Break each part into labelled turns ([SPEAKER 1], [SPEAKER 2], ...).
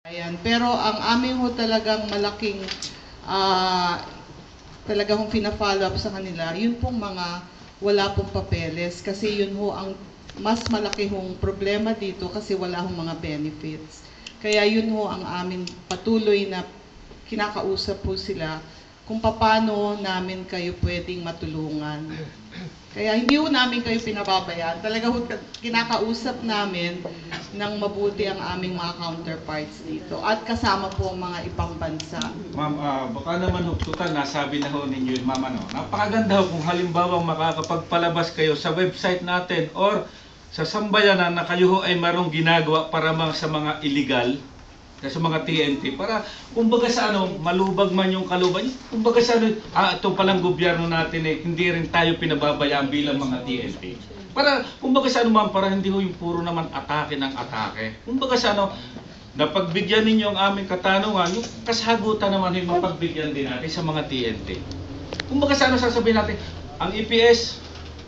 [SPEAKER 1] Ayan. Pero ang amin ho talagang malaking talagang pina-follow up sa kanila, yun pong mga wala pong papeles kasi yun ho ang mas malaki hong problema dito kasi wala hong mga benefits. Kaya yun ho ang amin patuloy na kinakausap po sila kung paano namin kayo pwedeng matulungan. Kaya hindi ho namin kayo pinababayaan. Talaga ho, kinakausap namin ng mabuti ang aming mga counterparts dito. At kasama po ang mga ibang bansa.
[SPEAKER 2] Ma'am, baka naman ho, total, nasabi na ho ninyo yun, ma'am, ano. Napakaganda ho kung halimbawa makakapagpalabas kayo sa website natin or sa sambayanan na kayo ho ay marong ginagawa para sa mga illegal, sa mga TNT, para kumbaga sa ano, malubag man yung kaluban, kumbaga sa ano, ito palang gobyerno natin hindi rin tayo pinababayaan bilang mga TNT. Para kumbaga sa ano ma'am, para hindi ho yung puro naman atake ng atake. Kumbaga sa ano, napagbigyan ninyo ang aming katanungan, yung kasagutan naman yung mapagbigyan din natin sa mga TNT. Kumbaga sa ano, sasabihin natin, ang EPS,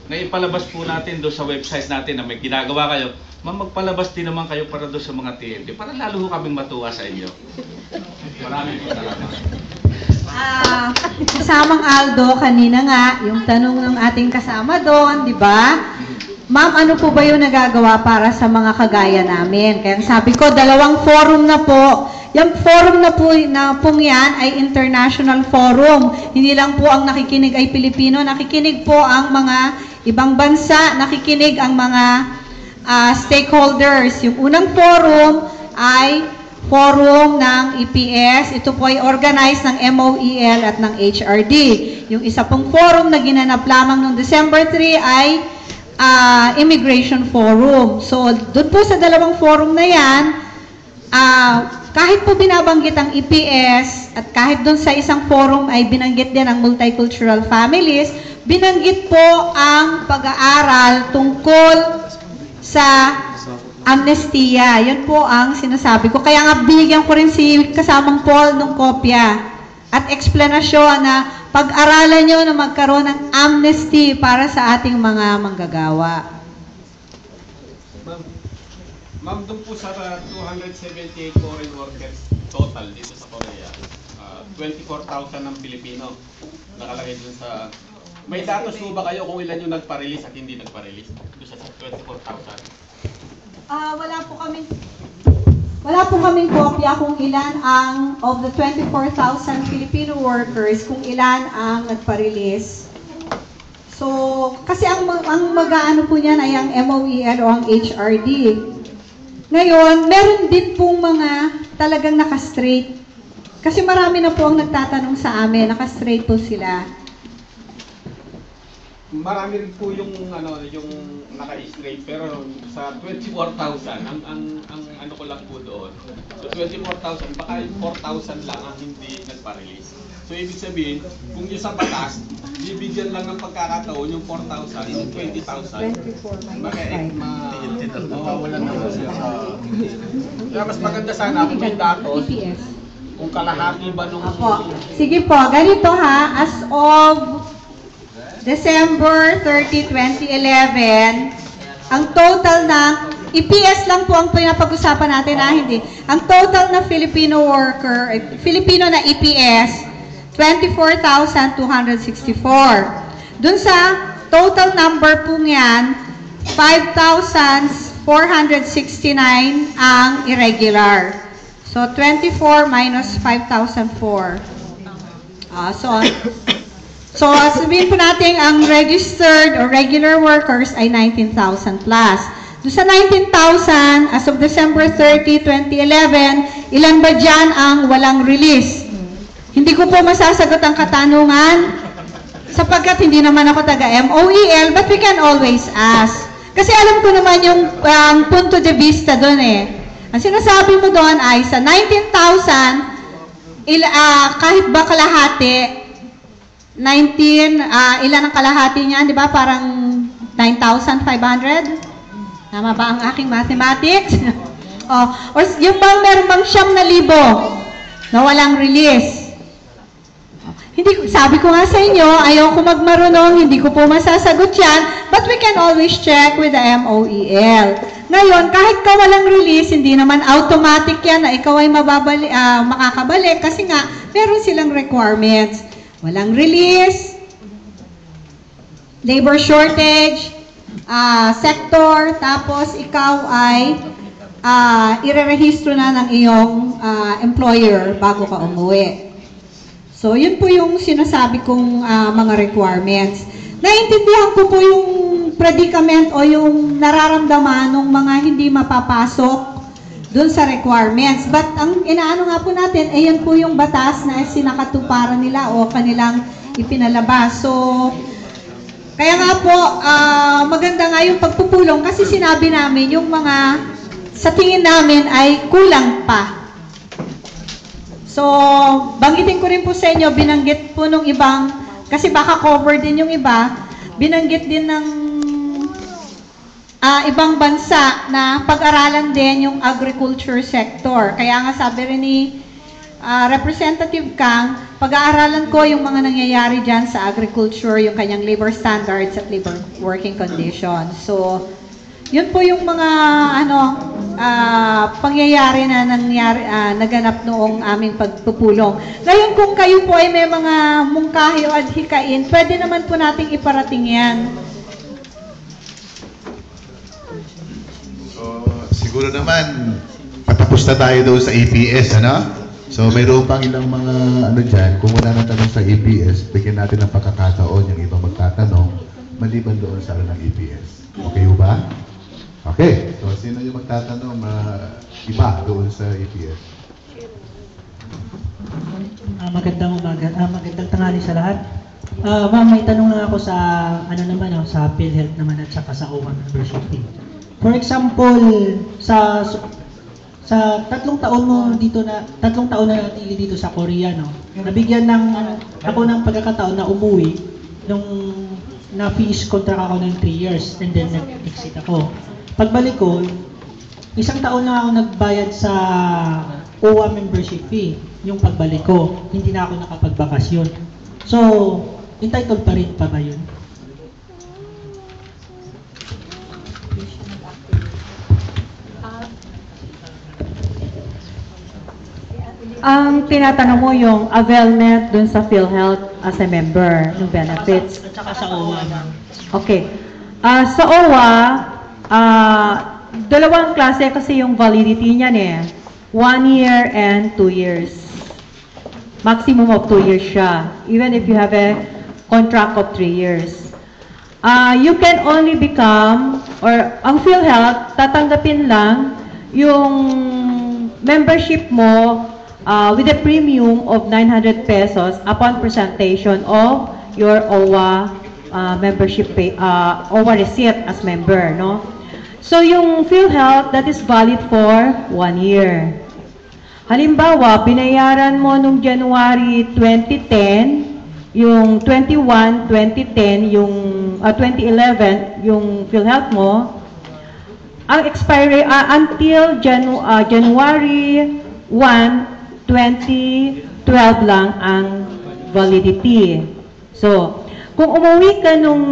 [SPEAKER 2] na ipalabas po natin doon sa website natin na may ginagawa kayo, ma'am, magpalabas din naman kayo para doon sa mga TNT para lalo ho kaming matuwa sa inyo. Maraming salamat.
[SPEAKER 3] Kasamang Aldo, kanina nga, yung tanong ng ating kasama doon, di ba? Ma'am, ano po ba yung nagagawa para sa mga kagaya namin? Kaya sabi ko, 2 forum na po. Yung forum na pong yan ay international forum. Hindi lang po ang nakikinig ay Pilipino, nakikinig po ang mga ibang bansa, nakikinig ang mga stakeholders. Yung unang forum ay forum ng EPS. Ito po ay organized ng MOEL at ng HRD. Yung isa pong forum na ginanap lamang noong December 3 ay Immigration Forum. So, doon po sa 2 forum na yan, kahit po binabanggit ang EPS at kahit doon sa isang forum ay binanggit din ang multicultural families, binanggit po ang pag-aaral tungkol sa amnestia. Yan po ang sinasabi ko. Kaya nga binigyan ko rin si kasamang Paul ng kopya at eksplanasyon na pag-aralan nyo na magkaroon ng amnesty para sa ating mga manggagawa.
[SPEAKER 4] Ma'am, doon po sa 278 foreign workers total dito sa Korea, 24,000 ng Pilipino nakalagay dun sa... May datos po ba kayo kung ilan yung nagpa-release at hindi nagpa-release doon sa 24,000?
[SPEAKER 3] Wala po kaming kopya kung ilan ang of the 24,000 Filipino workers, kung ilan ang nagpa-release. So, kasi ang mag-aano po niyan ay ang MOEL o ang HRD. Ngayon, meron din pong mga talagang naka-straight. Kasi marami na po ang nagtatanong sa amin, naka-straight po sila.
[SPEAKER 4] Marami rin po yung naka-straight, pero sa 24,000 ang ano ko lang po doon. So 24,000 baka 4,000 lang ang hindi nagpa-release. So ibig sabihin, kung yung sa batas, bibigyan lang ng pagkakataon yung 4,000, yung 20,000.
[SPEAKER 3] 24 minus 5.
[SPEAKER 4] Mawawalan naman siya sa... Kaya mas maganda sana kung may datos,
[SPEAKER 3] EPS.
[SPEAKER 4] kung kalahati ba nung...
[SPEAKER 3] Apo. Sige po, ganito ha, as of December 30, 2011, ang total ng EPS lang po ang pinapag-usapan natin na hindi. Ang total na Filipino na EPS, 24,264. Dun sa total number po yan, 5,469 ang irregular. So, 24 minus 5,004. So, sabihin po natin, ang registered or regular workers ay 19,000 plus. Doon sa 19,000, as of December 30, 2011, ilan ba dyan ang walang release? Hindi ko po masasagot ang katanungan sapagkat hindi naman ako taga-MOEL, but we can always ask. Kasi alam ko naman yung punto de vista doon eh. Ang sinasabi mo doon ay sa 19,000, kahit ba kalahati, 19, ilan ang kalahati niyan, di ba? Parang 9,500? Tama ba ang aking mathematics? Or yung bang meron bang 9,000 na walang release? Sabi ko nga sa inyo, ayaw ko magmarunong, hindi ko po masasagot yan, but we can always check with the MOEL. Ngayon, kahit ka walang release, hindi naman automatic yan na ikaw ay makakabalik kasi nga, meron silang requirements. Walang release, labor shortage, sector, tapos ikaw ay irerehistro na ng iyong employer bago ka umuwi. So, yun po yung sinasabi kong mga requirements. Naintindihan ko po yung predicament o yung nararamdaman ng mga hindi mapapasok dun sa requirements. But ang inaano nga po natin, yan po yung batas na sinakatuparan nila o kanilang ipinalabas. So, kaya nga po, maganda nga yung pagpupulong kasi sinabi namin yung mga sa tingin namin ay kulang pa. So, banggitin ko rin po sa inyo, binanggit po nung ibang, kasi baka cover din yung iba, binanggit din ng ibang bansa na pag-aralan din yung agriculture sector. Kaya nga sabi rin ni Representative Kang, pag-aaralan ko yung mga nangyayari dyan sa agriculture, yung kanyang labor standards at labor working conditions. So, yun po yung mga pangyayari na naganap noong aming pagpupulong. Ngayon, kung kayo po ay may mga mungkahi o adhikain, pwede naman po nating iparating yan.
[SPEAKER 5] So, siguro naman, patapos na tayo doon sa APS, ano? So, mayroon pang ilang mga dyan, kung wala na tanong sa APS, bigyan natin ng pagkakataon yung ibang magtatanong, maliban doon sa ng APS. Okay ba? Okay. So, sino yung magtatanong iba doon sa APS?
[SPEAKER 6] Magandang umaga. Magandang tanghali sa lahat. Ma'am, may tanong lang ako sa sa PhilHealth naman at saka sa OWA membership fee. For example, sa 3 taon mo dito na 3 taon na natili dito sa Korea, no. Nabigyan ako ng pagkakataon na umuwi nung na-finish contract ako ng 3 years and then nag-exit ako. Pagbalik ko, 1 taon na ako nagbayad sa OWA membership fee, yung pagbalik ko. Hindi na ako nakapagbakasyon. So, entitled pa rin pa ba yun?
[SPEAKER 7] Ang tinatanong mo yung availment dun sa PhilHealth as a member ng benefits.
[SPEAKER 6] At saka sa OWA, ma'am.
[SPEAKER 7] Okay. Sa OWA, dalawang klase kasi yung validity niyan eh. 1 year and 2 years. Maximum of 2 years siya. Even if you have a contract of 3 years. You can only become, or ang PhilHealth, tatanggapin lang yung membership mo with a premium of 900 pesos upon presentation of your OWA membership OWA receipt as member, no? So, yung PhilHealth, that is valid for 1 year. Halimbawa, binayaran mo nung January 2010, yung 21, 2010, yung 2011, yung PhilHealth mo, ang expiry until January 1, 2012 lang ang validity. So, kung umuwi ka nung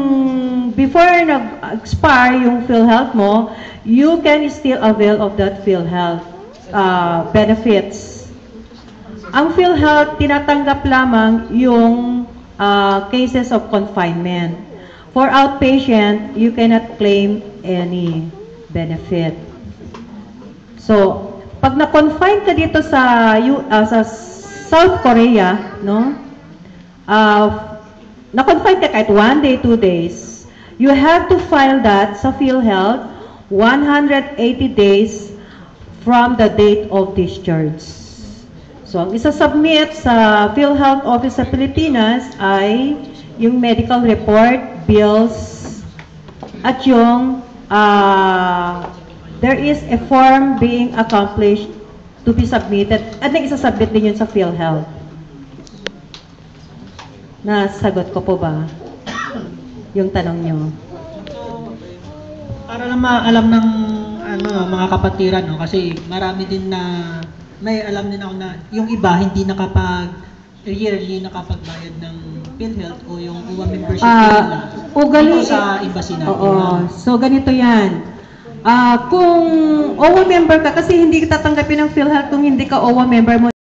[SPEAKER 7] before nag-expire yung PhilHealth mo, you can still avail of that PhilHealth benefits. Ang PhilHealth, tinatanggap lamang yung cases of confinement. For outpatient, you cannot claim any benefit. So, pag na-confine ka dito sa South Korea, no? Na-confine ka kahit 1 day, 2 days, you have to file that sa PhilHealth 180 days from the date of discharge. So, ang isa-submit sa PhilHealth Office sa Pilipinas ay yung medical report, bills, at yung there is a form being accomplished to be submitted at nag-isasubmit din yun sa PhilHealth. Nasagot ko po ba yung tanong nyo?
[SPEAKER 6] Para lang maalam ng mga kapatiran, no? Kasi marami din na may alam din ako na yung iba hindi yearly nakapagbayad ng PhilHealth o yung OWA membership nila.
[SPEAKER 7] Ugali
[SPEAKER 6] sa embassy natin.
[SPEAKER 7] Oo. So, ganito yan. Kung OWA member ka, kasi hindi ka tatanggapin ng PhilHealth kung hindi ka OWA member mo.